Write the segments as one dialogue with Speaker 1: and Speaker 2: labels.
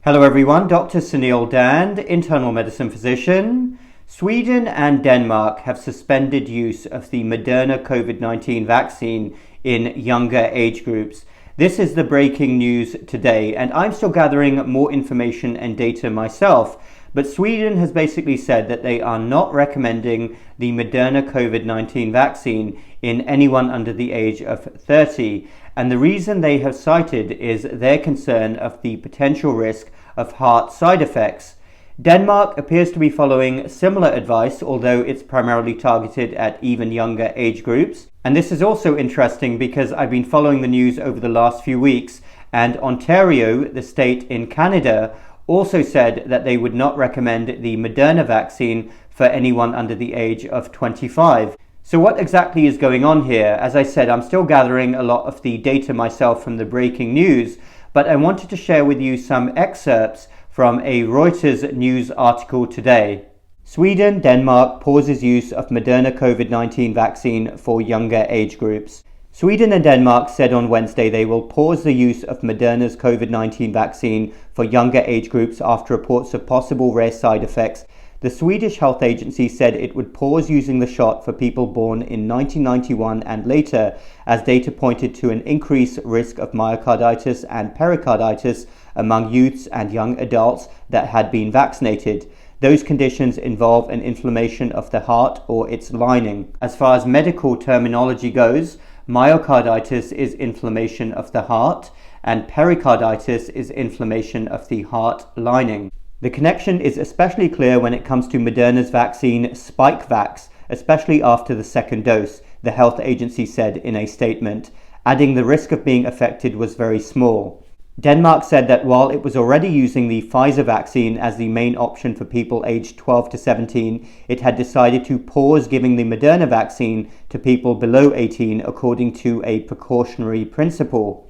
Speaker 1: Hello everyone, Dr. Suneel Dhand, internal medicine physician. Sweden and Denmark have suspended use of the Moderna COVID-19 vaccine in younger age groups. This is the breaking news today, and I'm still gathering more information and data myself. But Sweden has basically said that they are not recommending the Moderna COVID-19 vaccine in anyone under the age of 30. And the reason they have cited is their concern of the potential risk of heart side effects. Denmark appears to be following similar advice, although it's primarily targeted at even younger age groups. And this is also interesting because I've been following the news over the last few weeks, and Ontario, the state in Canada, also said that they would not recommend the Moderna vaccine for anyone under the age of 25. So what exactly is going on here? As I said, I'm still gathering a lot of the data myself from the breaking news, but I wanted to share with you some excerpts from a Reuters news article today. Sweden, Denmark pauses use of Moderna COVID-19 vaccine for younger age groups. Sweden and Denmark said on Wednesday they will pause the use of Moderna's COVID-19 vaccine for younger age groups after reports of possible rare side effects. The Swedish health agency said it would pause using the shot for people born in 1991 and later, as data pointed to an increased risk of myocarditis and pericarditis among youths and young adults that had been vaccinated. Those conditions involve an inflammation of the heart or its lining. As far as medical terminology goes, myocarditis is inflammation of the heart, and pericarditis is inflammation of the heart lining. The connection is especially clear when it comes to Moderna's vaccine Spikevax, especially after the second dose, the health agency said in a statement, adding the risk of being affected was very small. Denmark said that while it was already using the Pfizer vaccine as the main option for people aged 12 to 17, it had decided to pause giving the Moderna vaccine to people below 18 according to a precautionary principle.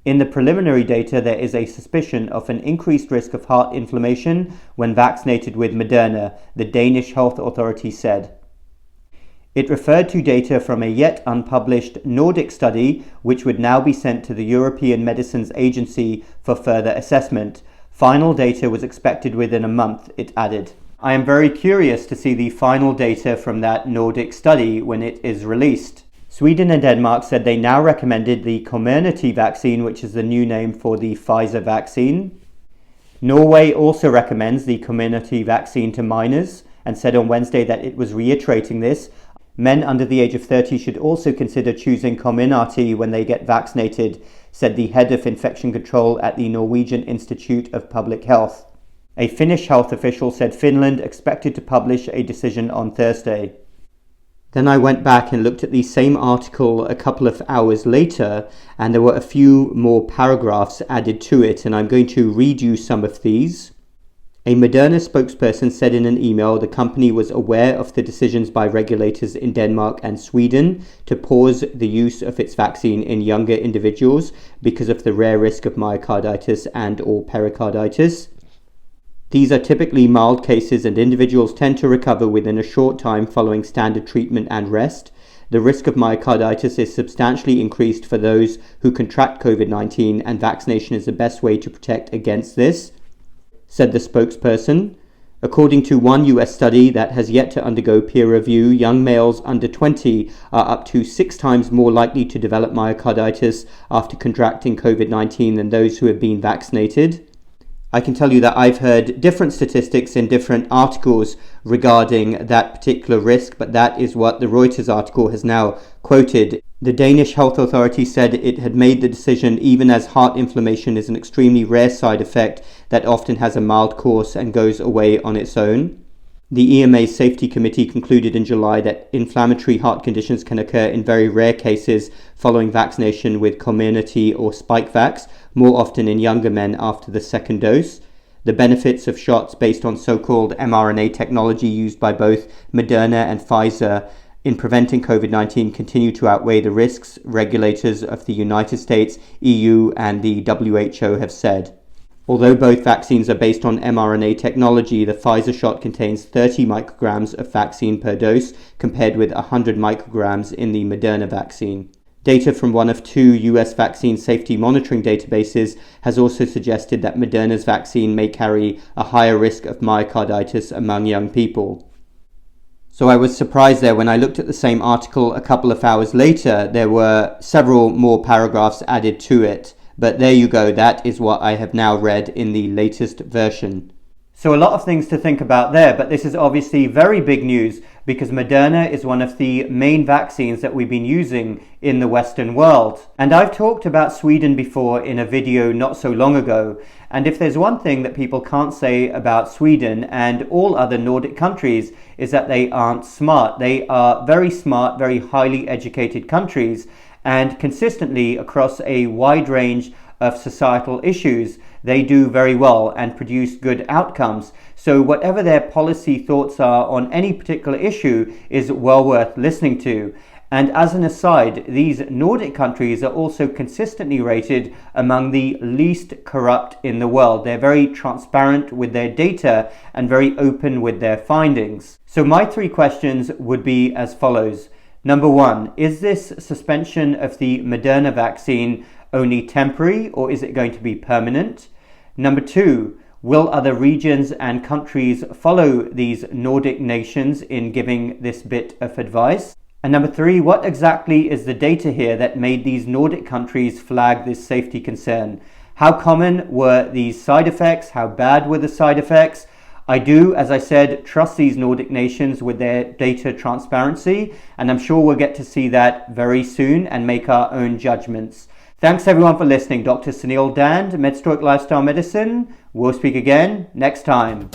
Speaker 1: In the preliminary data, there is a suspicion of an increased risk of heart inflammation when vaccinated with Moderna, the Danish health authority said. It referred to data from a yet unpublished Nordic study, which would now be sent to the European Medicines Agency for further assessment. Final data was expected within a month, it added. I am very curious to see the final data from that Nordic study when it is released. Sweden and Denmark said they now recommended the Comirnaty vaccine, which is the new name for the Pfizer vaccine. Norway also recommends the Comirnaty vaccine to minors and said on Wednesday that it was reiterating this. Men under the age of 30 should also consider choosing Comirnaty when they get vaccinated, said the head of infection control at the Norwegian Institute of Public Health. A Finnish health official said Finland expected to publish a decision on Thursday. Then I went back and looked at the same article a couple of hours later, and there were a few more paragraphs added to it, and I'm going to read you some of these. A Moderna spokesperson said in an email the company was aware of the decisions by regulators in Denmark and Sweden to pause the use of its vaccine in younger individuals because of the rare risk of myocarditis and/or pericarditis. These are typically mild cases and individuals tend to recover within a short time following standard treatment and rest. The risk of myocarditis is substantially increased for those who contract COVID-19, and vaccination is the best way to protect against this, said the spokesperson. According to one US study that has yet to undergo peer review, young males under 20 are up to 6 times more likely to develop myocarditis after contracting COVID-19 than those who have been vaccinated. I can tell you that I've heard different statistics in different articles regarding that particular risk, but that is what the Reuters article has now quoted. The Danish health authority said it had made the decision even as heart inflammation is an extremely rare side effect that often has a mild course and goes away on its own. The EMA's Safety Committee concluded in July that inflammatory heart conditions can occur in very rare cases following vaccination with Comirnaty or Spikevax, more often in younger men after the second dose. The benefits of shots based on so-called mRNA technology used by both Moderna and Pfizer in preventing COVID-19 continue to outweigh the risks, regulators of the United States, EU, and the WHO have said. Although both vaccines are based on mRNA technology, the Pfizer shot contains 30 micrograms of vaccine per dose compared with 100 micrograms in the Moderna vaccine. Data from one of 2 US vaccine safety monitoring databases has also suggested that Moderna's vaccine may carry a higher risk of myocarditis among young people. So I was surprised there when I looked at the same article a couple of hours later. There were several more paragraphs added to it. But there you go, that is what I have now read in the latest version. So a lot of things to think about there, but this is obviously very big news because Moderna is one of the main vaccines that we've been using in the Western world. And I've talked about Sweden before in a video not so long ago. And if there's one thing that people can't say about Sweden and all other Nordic countries is that they aren't smart. They are very smart, very highly educated countries, and consistently across a wide range of societal issues, they do very well and produce good outcomes. So whatever their policy thoughts are on any particular issue is well worth listening to. And as an aside, these Nordic countries are also consistently rated among the least corrupt in the world. They're very transparent with their data and very open with their findings. So my 3 questions would be as follows. Number 1, is this suspension of the Moderna vaccine only temporary, or is it going to be permanent? Number 2, will other regions and countries follow these Nordic nations in giving this bit of advice? And number 3, what exactly is the data here that made these Nordic countries flag this safety concern? How common were these side effects? How bad were the side effects? I do, as I said, trust these Nordic nations with their data transparency, and I'm sure we'll get to see that very soon and make our own judgments. Thanks everyone for listening. Dr. Suneel Dhand, MedStoic Lifestyle Medicine. We'll speak again next time.